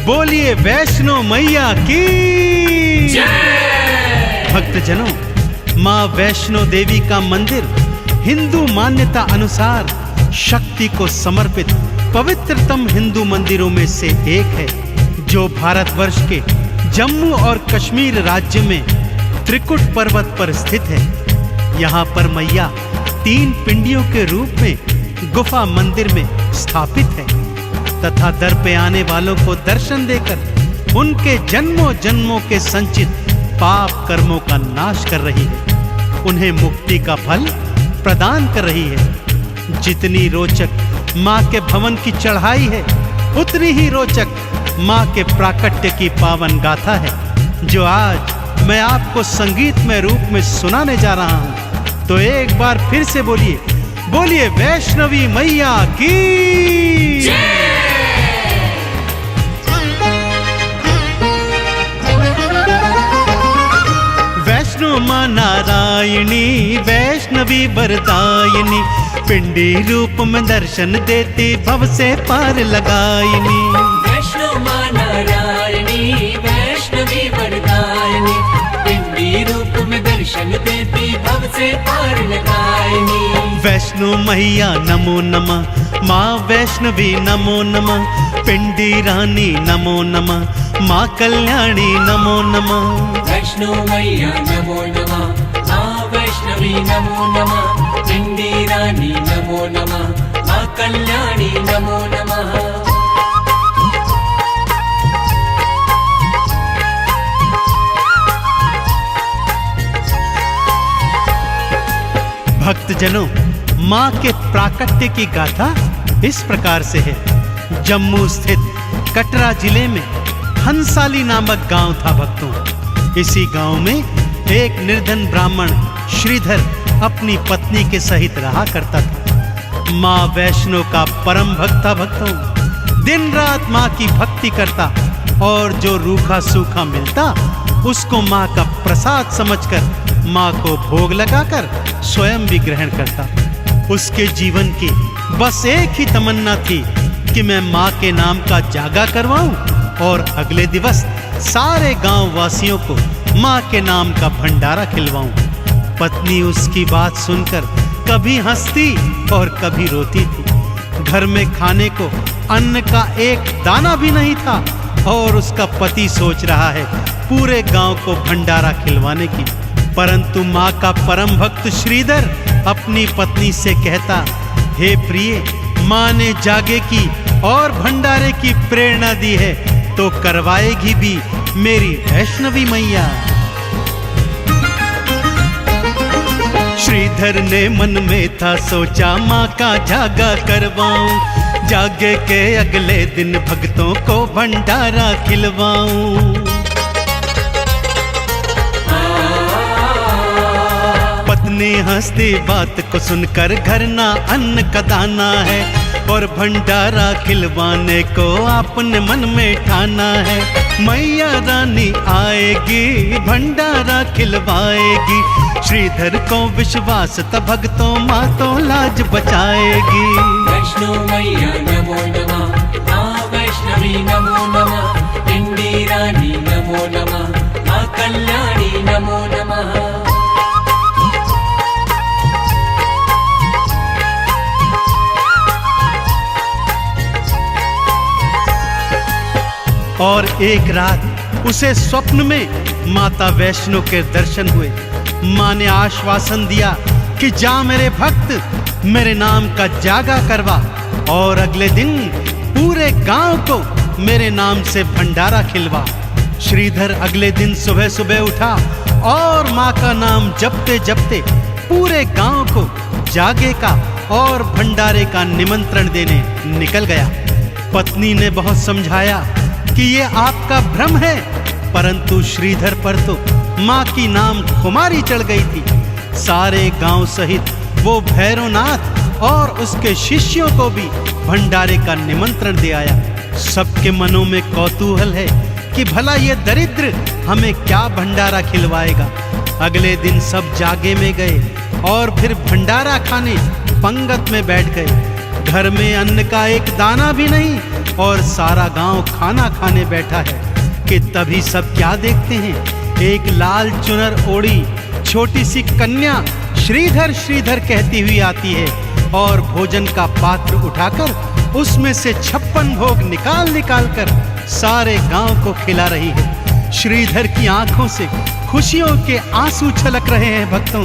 बोलिए वैष्णो मैया की जय। भक्तजनों, माँ वैष्णो देवी का मंदिर हिंदू मान्यता अनुसार शक्ति को समर्पित पवित्रतम हिंदू मंदिरों में से एक है, जो भारतवर्ष के जम्मू और कश्मीर राज्य में त्रिकुट पर्वत पर स्थित है। यहाँ पर मैया 3 पिंडियों के रूप में गुफा मंदिर में स्थापित है तथा दर पे आने वालों को दर्शन देकर उनके जन्मों जन्मों के संचित पाप कर्मों का नाश कर रही है, उन्हें मुक्ति का फल प्रदान कर रही है। जितनी रोचक माँ के भवन की चढ़ाई है, उतनी ही रोचक माँ के प्राकट्य की पावन गाथा है, जो आज मैं आपको संगीतमय रूप में सुनाने जा रहा हूँ। तो एक बार फिर से बोलिए, बोलिए वैष्णवी मैया की जय। वैष्णो माँ नारायणी वैष्णवी वरदायिनी, पिंडी रूप में दर्शन देती भव से पार लगायिनी। वैष्णो माँ नारायणी वैष्णवी वरदायिनी, पिंडी रूप में दर्शन देती भव से पार लगायिनी। वैष्णो मैया नमो नमः, माँ वैष्णवी नमो नमः, पिंडी रानी नमो नमः, माँ कल्याणी नमो नमः। वैष्णो मैया नमो नमः, माँ वैष्णवी नमो नमः, पिंडी रानी नमो नमः, माँ कल्याणी नमो नमः। भक्तजनों, माँ के प्राकट्य की गाथा इस प्रकार से है। जम्मू स्थित कटरा जिले में हंसाली नामक गांव था भक्तों। इसी गांव में एक निर्धन ब्राह्मण श्रीधर अपनी पत्नी के सहित रहा करता था। माँ वैष्णो का परम भक्त था भक्तों। दिन रात माँ की भक्ति करता और जो रूखा सूखा मिलता उसको माँ का प्रसाद समझकर माँ को भोग लगाकर स्वयं भी ग्रहण करता। उसके जीवन की बस एक ही तमन्ना थी कि मैं माँ के नाम का जागा करवाऊं और अगले दिवस सारे गांव वासियों को माँ के नाम का भंडारा खिलवाऊं। पत्नी उसकी बात सुनकर कभी हंसती और कभी रोती थी। घर में खाने को अन्न का एक दाना भी नहीं था और उसका पति सोच रहा है पूरे गांव को भंडारा खिलवाने की। परंतु माँ का परम भक्त श्रीधर अपनी पत्नी से कहता, हे प्रिय, माँ ने जागे की और भंडारे की प्रेरणा दी है तो करवाएगी भी मेरी वैष्णवी मैया। श्रीधर ने मन में था सोचा माँ का जागा करवाऊं, जागे के अगले दिन भक्तों को भंडारा खिलवाऊं। पत्नी हंसती बात को सुनकर घर ना अन्न का दाना है और भंडारा खिलवाने को आपने मन में ठाना है। मैया रानी आएगी भंडारा खिलवाएगी, श्रीधर को विश्वास था भक्तों माँ तो लाज बचाएगी। वैष्णो मैया नमो नमः, माँ वैष्णवी नमो नमः, पिंडी रानी नमो नमः, माँ कल्याणी नमो नमः। और एक रात उसे स्वप्न में माता वैष्णो के दर्शन हुए। माँ ने आश्वासन दिया कि जा मेरे भक्त, मेरे नाम का जागा करवा और अगले दिन पूरे गांव को मेरे नाम से भंडारा खिलवा। श्रीधर अगले दिन सुबह सुबह उठा और माँ का नाम जपते जपते पूरे गांव को जागे का और भंडारे का निमंत्रण देने निकल गया। पत्नी ने बहुत समझाया कि ये आपका भ्रम है, परंतु श्रीधर पर तो माँ की नाम खुमारी चढ़ गई थी। सारे गांव सहित वो भैरवनाथ और उसके शिष्यों को भी भंडारे का निमंत्रण दे आया। सबके मनों में कौतूहल है कि भला ये दरिद्र हमें क्या भंडारा खिलवाएगा। अगले दिन सब जागे में गए और फिर भंडारा खाने पंगत में बैठ गए। घर में अन्न का एक दाना भी नहीं और सारा गांव खाना खाने बैठा है कि तभी सब क्या देखते हैं, एक लाल चुनर ओढ़ी छोटी सी कन्या श्रीधर श्रीधर कहती हुई आती है और भोजन का पात्र उठाकर उसमें से 56 भोग निकाल निकाल कर सारे गांव को खिला रही है। श्रीधर की आंखों से खुशियों के आंसू छलक रहे हैं। भक्तों,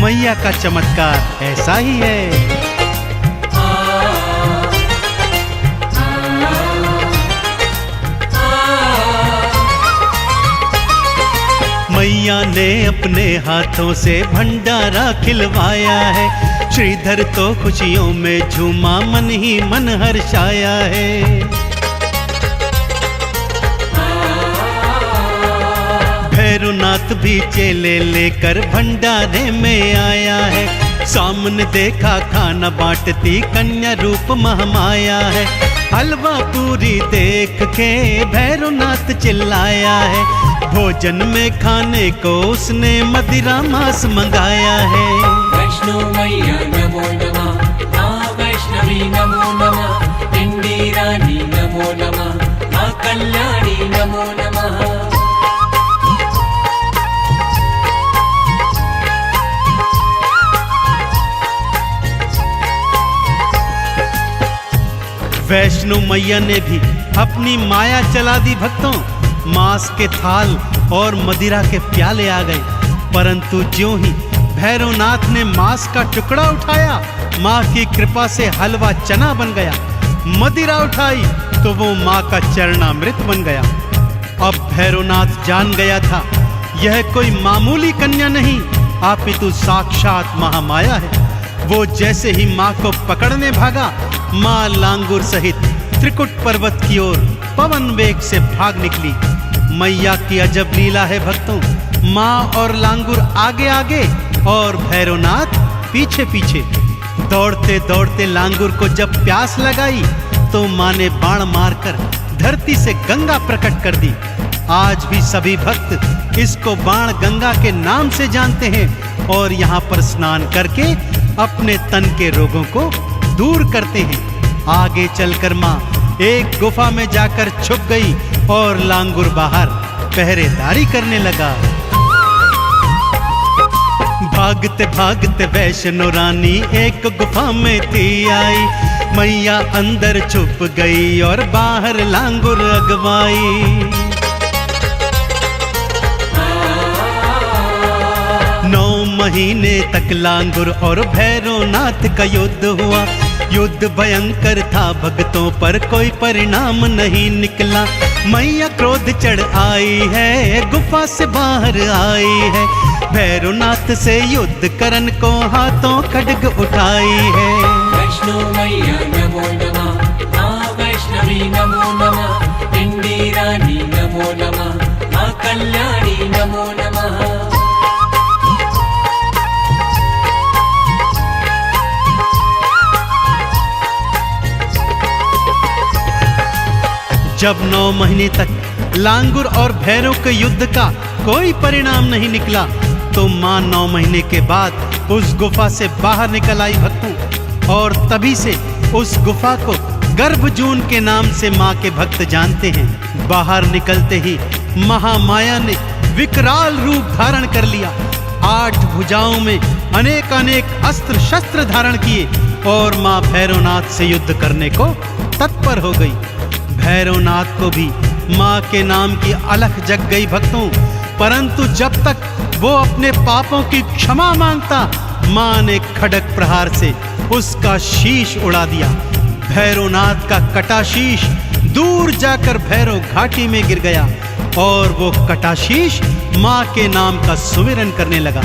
मैया का चमत्कार ऐसा ही है। मैया ने अपने हाथों से भंडारा खिलवाया है। श्रीधर तो खुशियों में झूमा, मन ही मन हर्षाया है। भैरवनाथ भी चेले लेकर भंडारे में आया है। सामने देखा खाना बांटती कन्या रूप महामाया है। हलवा पूरी देख के भैरवनाथ चिल्लाया है। भोजन में खाने को उसने मदिरा मांस मंगाया है। वैष्णो मैया नमो नमः, माँ वैष्णवी नमो नमः, पिंडी रानी नमो नमः, माँ कल्याणी नमो नमः। वैष्णो मैया ने भी अपनी माया चला दी। भक्तों, मांस के थाल और मदिरा के प्याले आ गए, परंतु ज्यों ही भैरवनाथ ने मांस का टुकड़ा उठाया, माँ की कृपा से हलवा चना बन गया। मदिरा उठाई तो वो माँ का चरणामृत बन गया। अब भैरवनाथ जान गया था यह कोई मामूली कन्या नहीं, अपितु साक्षात महामाया है। वो जैसे ही माँ को पकड़ने भागा, माँ लांगुर सहित त्रिकुट पर्वत की ओर पवन वेग से भाग निकली। मैया की अजब लीला है भक्तों। माँ और लांगुर आगे आगे और भैरवनाथ पीछे पीछे। दौड़ते दौड़ते लांगुर को जब प्यास लगाई तो माँ ने बाण मारकर धरती से गंगा प्रकट कर दी। आज भी सभी भक्त इसको बाण गंगा के नाम से जानते हैं और यहाँ पर स्नान करके अपने तन के रोगों को दूर करते हैं। आगे चलकर माँ एक गुफा में जाकर छुप गई और लांगुर बाहर पहरेदारी करने लगा। भागते भागते वैष्णो रानी एक गुफा में थी आई। मैया अंदर छुप गई और बाहर लांगुर अगवाई। 9 महीने तक लांगुर और भैरवनाथ का युद्ध हुआ। युद्ध भयंकर था, भक्तों पर कोई परिणाम नहीं निकला। मैया क्रोध चढ़ आई है, गुफा से बाहर आई है। भैरवनाथ से युद्ध करन को हाथों खड्ग उठाई है। वैष्णो मैया नमो नमः, माँ वैष्णवी नमो नमः, पिंडी रानी नमो नमः, माँ कल्याणी नमो नमः। जब 9 महीने तक लांगुर और भैरव के युद्ध का कोई परिणाम नहीं निकला तो माँ 9 महीने के बाद उस गुफा से बाहर निकल आई भक्तों। और तभी से उस गुफा को गर्भजून के नाम से माँ के भक्त जानते हैं। बाहर निकलते ही महामाया ने विकराल रूप धारण कर लिया। 8 भुजाओं में अनेक अनेक अस्त्र शस्त्र धारण किए और माँ भैरवनाथ से युद्ध करने को तत्पर हो गई। भैरवनाथ को भी माँ के नाम की अलख जग गई भक्तों, परंतु जब तक वो अपने पापों की क्षमा मांगता, माँ ने खड्ग प्रहार से उसका शीश उड़ा दिया। भैरवनाथ का कटा शीश दूर जाकर भैरव घाटी में गिर गया और वो कटा शीश माँ के नाम का सुमिरन करने लगा।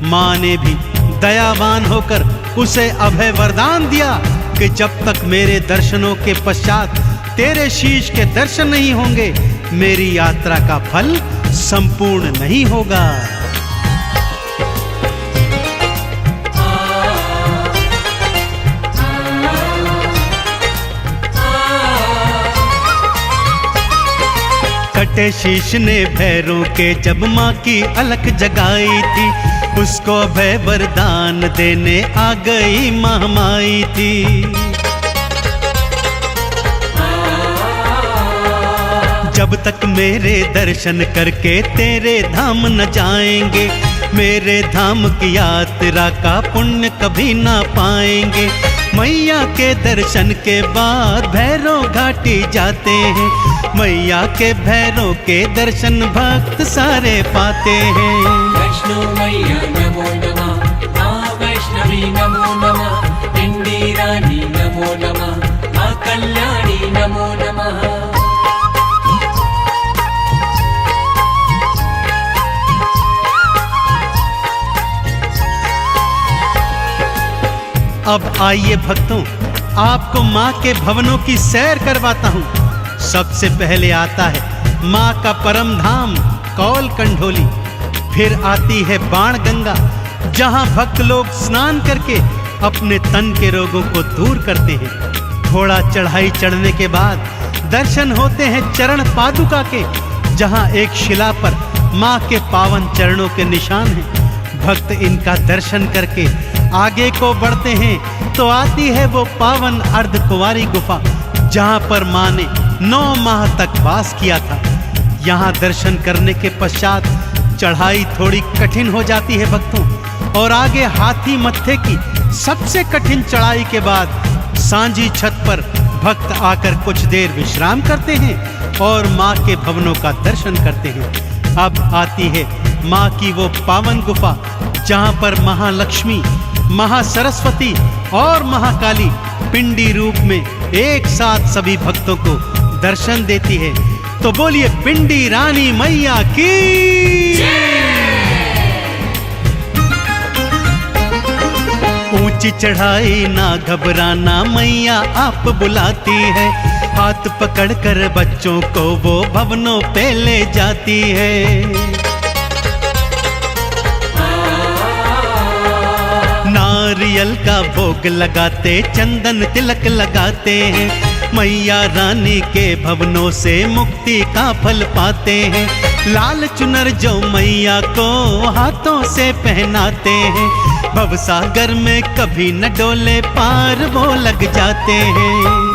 माँ ने भी दयावान होकर उसे अभय वरदान दिया कि जब तक मेरे दर्शनों के पश्चात तेरे शीश के दर्शन नहीं होंगे, मेरी यात्रा का फल संपूर्ण नहीं होगा। कटे शीश ने भैरों के जब माँ की अलख जगाई थी, उसको अभय वरदान देने आ गई महामाई थी। जब तक मेरे दर्शन करके तेरे धाम न जाएंगे, मेरे धाम की यात्रा का पुण्य कभी ना पाएंगे। मैया के दर्शन के बाद भैरव घाटी जाते हैं, मैया के भैरव के दर्शन भक्त सारे पाते हैं। वैष्णो मैया नमो नमः, माँ वैष्णवी नमो नमः, पिंडी रानी नमो नमः, माँ कल्याणी नमो नमः। अब आइए भक्तों, आपको माँ के भवनों की सैर करवाता हूँ। सबसे पहले आता है माँ का परम धाम कौल कंढोली, फिर आती है बाण गंगा, जहाँ भक्त लोग स्नान करके अपने तन के रोगों को दूर करते हैं। थोड़ा चढ़ाई चढ़ने के बाद दर्शन होते हैं चरण पादुका के, जहाँ एक शिला पर माँ के पावन चरणों के निशान हैं। भक्त इनका दर्शन करके आगे को बढ़ते हैं तो आती है वो पावन अर्धकुंवारी गुफा, जहाँ पर माँ ने 9 माह तक वास किया था। यहाँ दर्शन करने के पश्चात चढ़ाई थोड़ी कठिन हो जाती है भक्तों, और आगे हाथी मत्थे की सबसे कठिन चढ़ाई के बाद सांझी छत पर भक्त आकर कुछ देर विश्राम करते हैं और माँ के भवनों का दर्शन करते हैं। अब आती है माँ की वो पावन गुफा, जहाँ पर महालक्ष्मी, महासरस्वती और महाकाली पिंडी रूप में एक साथ सभी भक्तों को दर्शन देती है। तो बोलिए पिंडी रानी मैया की। ऊंची चढ़ाई ना घबराना, मैया आप बुलाती है, हाथ पकड़कर बच्चों को वो भवनों पे ले जाती है। नारियल का भोग लगाते, चंदन तिलक लगाते हैं, मैया रानी के भवनों से मुक्ति का फल पाते हैं। लाल चुनर जो मैया को हाथों से पहनाते हैं, भवसागर में कभी न डोले पार वो लग जाते हैं।